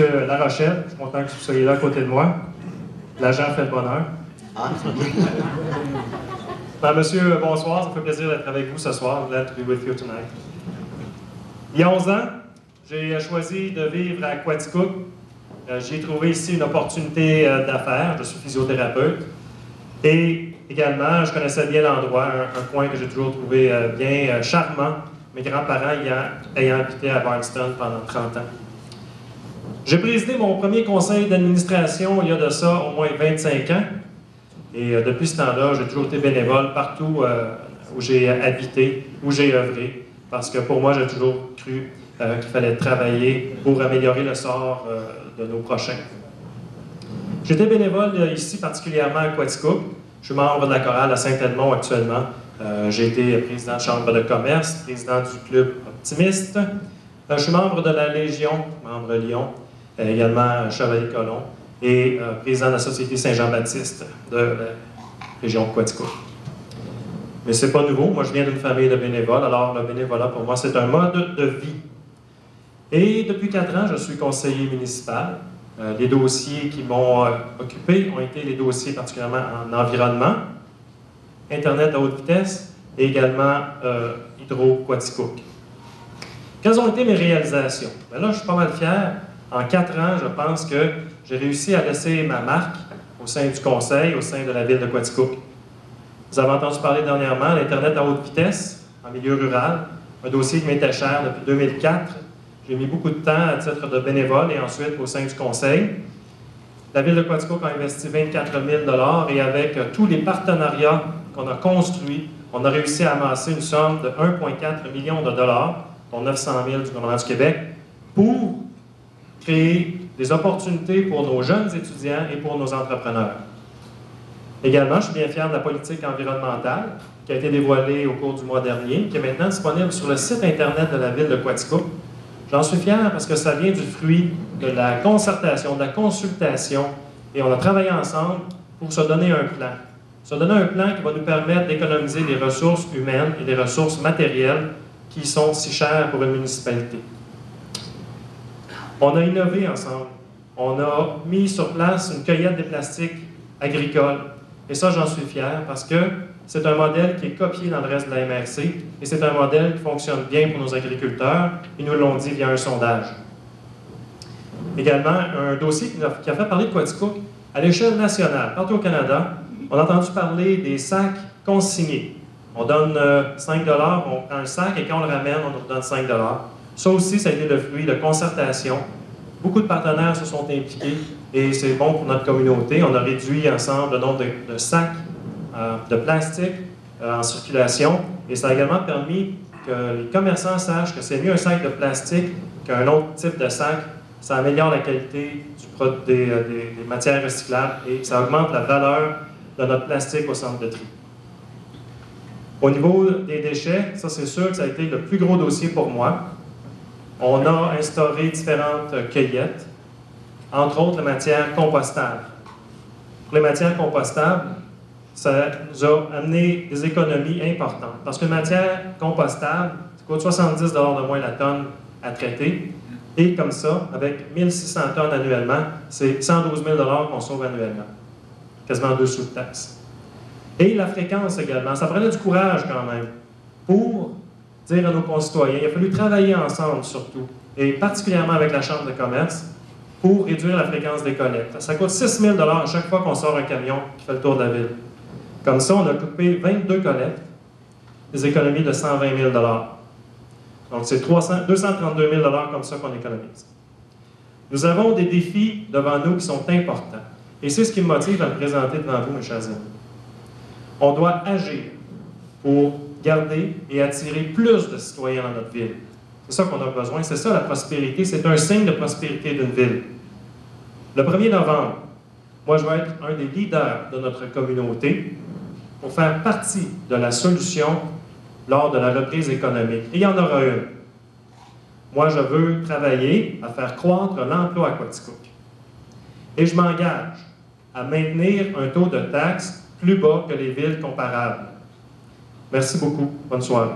M. Larochelle, je suis content que vous soyez là à côté de moi. L'agent fait le bonheur. Monsieur, bonsoir, ça fait plaisir d'être avec vous ce soir. Glad to be with you tonight. Il y a 11 ans, j'ai choisi de vivre à Quaticook. J'ai trouvé ici une opportunité d'affaires. Je suis physiothérapeute. Et également, je connaissais bien l'endroit, un coin que j'ai toujours trouvé bien charmant, mes grands-parents ayant habité à Barnston pendant 30 ans. J'ai présidé mon premier conseil d'administration il y a de ça au moins 25 ans. Et depuis ce temps-là, j'ai toujours été bénévole partout où j'ai habité, où j'ai œuvré, parce que pour moi, j'ai toujours cru qu'il fallait travailler pour améliorer le sort de nos prochains. J'étais bénévole ici, particulièrement à Quaticook. Je suis membre de la chorale à Saint-Edmond actuellement. J'ai été président de chambre de commerce, président du club optimiste. Je suis membre de la Légion, membre Lyon, également chevalier colon, et président de la Société Saint-Jean-Baptiste de la région de Quaticook. Mais ce n'est pas nouveau. Moi, je viens d'une famille de bénévoles, alors le bénévolat, pour moi, c'est un mode de vie. Et depuis 4 ans, je suis conseiller municipal. Les dossiers qui m'ont occupé ont été les dossiers particulièrement en environnement, Internet à haute vitesse et également Hydro-Quaticook. Quelles ont été mes réalisations? Bien là, je suis pas mal fier. En 4 ans, je pense que j'ai réussi à laisser ma marque au sein du conseil, au sein de la ville de Quaticook. Vous avez entendu parler dernièrement de l'Internet à haute vitesse en milieu rural, un dossier qui m'était cher depuis 2004. J'ai mis beaucoup de temps à titre de bénévole et ensuite au sein du conseil. La ville de Quaticook a investi 24 000 $ et avec tous les partenariats qu'on a construits, on a réussi à amasser une somme de 1,4 million de dollars, dont 900 000 du gouvernement du Québec, pour créer des opportunités pour nos jeunes étudiants et pour nos entrepreneurs. Également, je suis bien fier de la politique environnementale qui a été dévoilée au cours du mois dernier, qui est maintenant disponible sur le site Internet de la ville de Quaticook. J'en suis fier parce que ça vient du fruit de la concertation, de la consultation, et on a travaillé ensemble pour se donner un plan. Se donner un plan qui va nous permettre d'économiser les ressources humaines et les ressources matérielles qui sont si chères pour une municipalité. On a innové ensemble. On a mis sur place une cueillette des plastiques agricoles. Et ça, j'en suis fier parce que c'est un modèle qui est copié dans le reste de la MRC et c'est un modèle qui fonctionne bien pour nos agriculteurs. Ils nous l'ont dit via un sondage. Également, un dossier qui a fait parler de Quaticook à l'échelle nationale. Partout au Canada, on a entendu parler des sacs consignés. On donne 5 $, on prend un sac et quand on le ramène, on nous redonne 5 $. Ça aussi, ça a été le fruit de concertation. Beaucoup de partenaires se sont impliqués et c'est bon pour notre communauté. On a réduit ensemble le nombre de sacs de plastique en circulation et ça a également permis que les commerçants sachent que c'est mieux un sac de plastique qu'un autre type de sac. Ça améliore la qualité des matières recyclables et ça augmente la valeur de notre plastique au centre de tri. Au niveau des déchets, ça c'est sûr que ça a été le plus gros dossier pour moi. On a instauré différentes cueillettes, entre autres la matière compostable. Pour les matières compostables, ça nous a amené des économies importantes. Parce qu'une matière compostable, ça coûte 70 $ de moins la tonne à traiter. Et comme ça, avec 1600 tonnes annuellement, c'est 112 000 $ qu'on sauve annuellement. Quasiment 2 sous de taxe. Et la fréquence également. Ça prenait du courage quand même pour dire à nos concitoyens, il a fallu travailler ensemble surtout, et particulièrement avec la Chambre de commerce, pour réduire la fréquence des collectes. Ça coûte 6 000 $ à chaque fois qu'on sort un camion qui fait le tour de la ville. Comme ça, on a coupé 22 collectes, des économies de 120 000 $. Donc, c'est 232 000 $ comme ça qu'on économise. Nous avons des défis devant nous qui sont importants. Et c'est ce qui me motive à me présenter devant vous, mes chers amis. On doit agir pour garder et attirer plus de citoyens dans notre ville. C'est ça qu'on a besoin. C'est ça la prospérité. C'est un signe de prospérité d'une ville. Le 1er novembre, moi, je vais être un des leaders de notre communauté pour faire partie de la solution lors de la reprise économique. Et il y en aura une. Moi, je veux travailler à faire croître l'emploi à Quaticook. Et je m'engage à maintenir un taux de taxe plus bas que les villes comparables. Merci beaucoup. Bonne soirée.